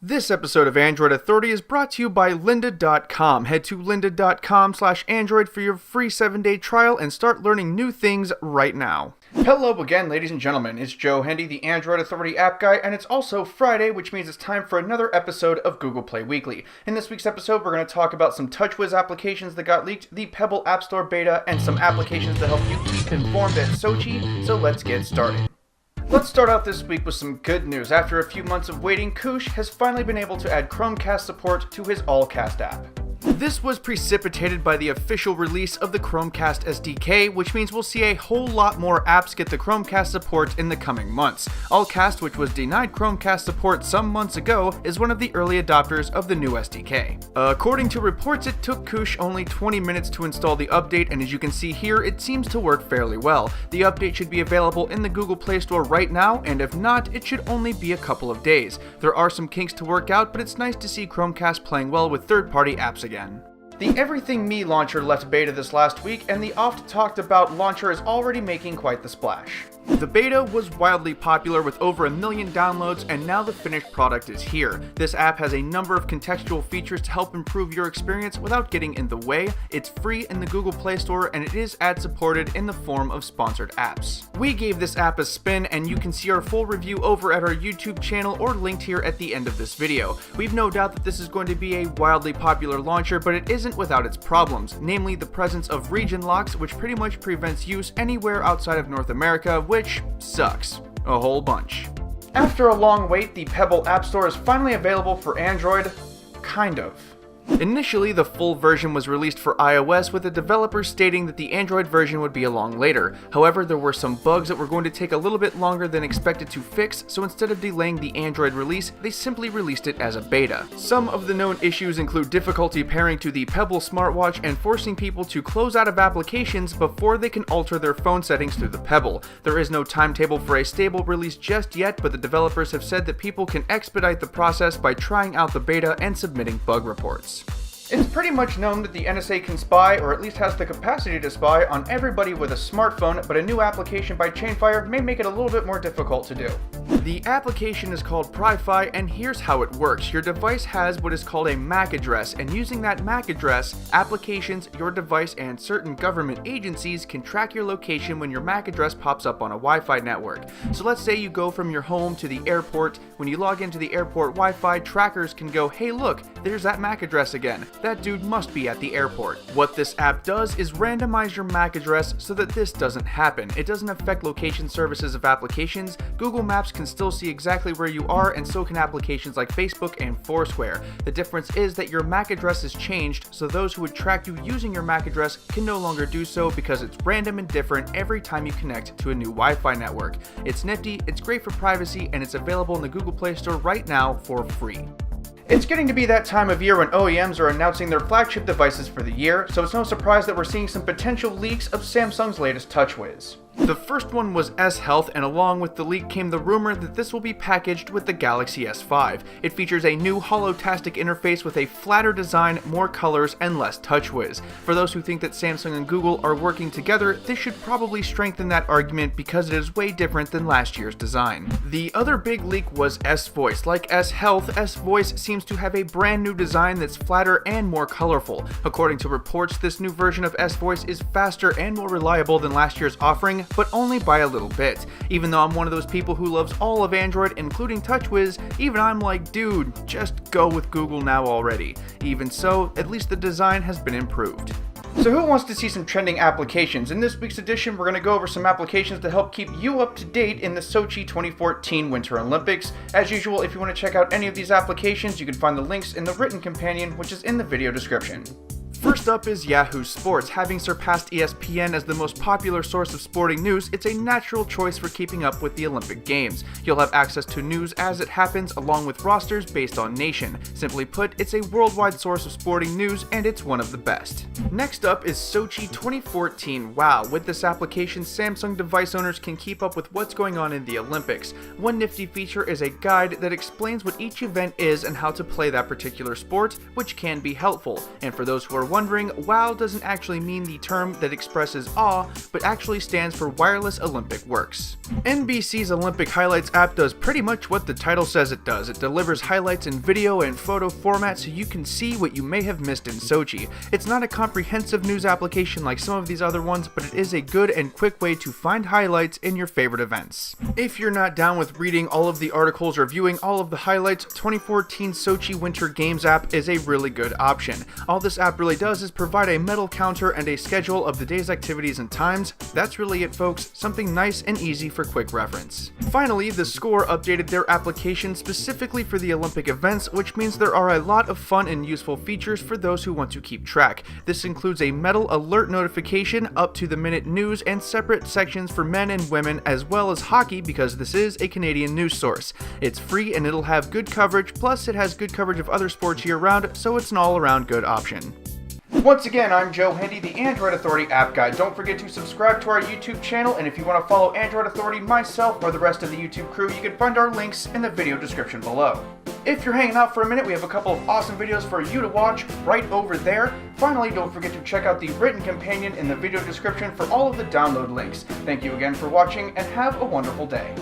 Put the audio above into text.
This episode of Android Authority is brought to you by lynda.com. Head to lynda.com/android for your free 7-day trial and start learning new things right now. Hello again, ladies and gentlemen. It's Joe Hendy, the Android Authority app guy, and it's also Friday, which means it's time for another episode of Google Play Weekly. In this week's episode, we're going to talk about some Touchwiz applications that got leaked, the Pebble App Store beta, and some applications to help you keep informed at Sochi, so let's get started. Let's start out this week with some good news. After a few months of waiting, Koosh has finally been able to add Chromecast support to his Allcast app. This was precipitated by the official release of the Chromecast SDK, which means we'll see a whole lot more apps get the Chromecast support in the coming months. Allcast, which was denied Chromecast support some months ago, is one of the early adopters of the new SDK. According to reports, it took Koosh only 20 minutes to install the update, and as you can see here, it seems to work fairly well. The update should be available in the Google Play Store right now, and if not, it should only be a couple of days. There are some kinks to work out, but it's nice to see Chromecast playing well with third-party apps again. The Everything Me launcher left beta this last week, and the oft-talked-about launcher is already making quite the splash. The beta was wildly popular with over 1 million downloads, and now the finished product is here. This app has a number of contextual features to help improve your experience without getting in the way. It's free in the Google Play Store, and it is ad-supported in the form of sponsored apps. We gave this app a spin, and you can see our full review over at our YouTube channel or linked here at the end of this video. We've no doubt that this is going to be a wildly popular launcher, but it isn't without its problems, namely the presence of region locks, which pretty much prevents use anywhere outside of North America, which sucks a whole bunch. After a long wait, the Pebble App Store is finally available for Android, kind of. Initially, the full version was released for iOS, with the developers stating that the Android version would be along later. However, there were some bugs that were going to take a little bit longer than expected to fix, so instead of delaying the Android release, they simply released it as a beta. Some of the known issues include difficulty pairing to the Pebble smartwatch and forcing people to close out of applications before they can alter their phone settings through the Pebble. There is no timetable for a stable release just yet, but the developers have said that people can expedite the process by trying out the beta and submitting bug reports. It's pretty much known that the NSA can spy, or at least has the capacity to spy, on everybody with a smartphone, but a new application by Chainfire may make it a little bit more difficult to do. The application is called PryFi, and here's how it works. Your device has what is called a MAC address, and using that MAC address, applications, your device, and certain government agencies can track your location when your MAC address pops up on a Wi-Fi network. So let's say you go from your home to the airport. When you log into the airport Wi-Fi, trackers can go, hey look, there's that MAC address again. That dude must be at the airport. What this app does is randomize your MAC address so that this doesn't happen. It doesn't affect location services of applications. Google Maps can still see exactly where you are, and so can applications like Facebook and Foursquare. The difference is that your MAC address is changed, so those who would track you using your MAC address can no longer do so because it's random and different every time you connect to a new Wi-Fi network. It's nifty, it's great for privacy, and it's available in the Google Play Store right now for free. It's getting to be that time of year when OEMs are announcing their flagship devices for the year, so it's no surprise that we're seeing some potential leaks of Samsung's latest Touchwiz. The first one was S Health, and along with the leak came the rumor that this will be packaged with the Galaxy S5. It features a new holotastic interface with a flatter design, more colors, and less Touchwiz. For those who think that Samsung and Google are working together, this should probably strengthen that argument because it is way different than last year's design. The other big leak was S Voice. Like S Health, S Voice seems to have a brand new design that's flatter and more colorful. According to reports, this new version of S Voice is faster and more reliable than last year's offering, but only by a little bit. Even though I'm one of those people who loves all of Android, including Touchwiz, even I'm like, dude, just go with Google now already. Even so, at least the design has been improved. So who wants to see some trending applications? In this week's edition, we're going to go over some applications to help keep you up to date in the Sochi 2014 Winter Olympics. As usual, if you want to check out any of these applications, you can find the links in the written companion, which is in the video description. First up is Yahoo Sports. Having surpassed ESPN as the most popular source of sporting news, it's a natural choice for keeping up with the Olympic Games. You'll have access to news as it happens, along with rosters based on nation. Simply put, it's a worldwide source of sporting news, and it's one of the best. Next up is Sochi 2014. Wow, with this application, Samsung device owners can keep up with what's going on in the Olympics. One nifty feature is a guide that explains what each event is and how to play that particular sport, which can be helpful. And for those who are wondering, WOW doesn't actually mean the term that expresses awe, but actually stands for Wireless Olympic Works. NBC's Olympic Highlights app does pretty much what the title says it does. It delivers highlights in video and photo format so you can see what you may have missed in Sochi. It's not a comprehensive news application like some of these other ones, but it is a good and quick way to find highlights in your favorite events. If you're not down with reading all of the articles or viewing all of the highlights, 2014 Sochi Winter Games app is a really good option. All this app really does is provide a medal counter and a schedule of the day's activities and times. That's really it, folks. Something nice and easy for quick reference. Finally, the Score updated their application specifically for the Olympic events, which means there are a lot of fun and useful features for those who want to keep track. This includes a medal alert notification, up-to-the-minute news, and separate sections for men and women, as well as hockey because this is a Canadian news source. It's free and it'll have good coverage, plus it has good coverage of other sports year-round, so it's an all-around good option. Once again, I'm Joe Hendy, the Android Authority App Guy. Don't forget to subscribe to our YouTube channel, and if you want to follow Android Authority, myself, or the rest of the YouTube crew, you can find our links in the video description below. If you're hanging out for a minute, we have a couple of awesome videos for you to watch right over there. Finally, don't forget to check out the written companion in the video description for all of the download links. Thank you again for watching, and have a wonderful day.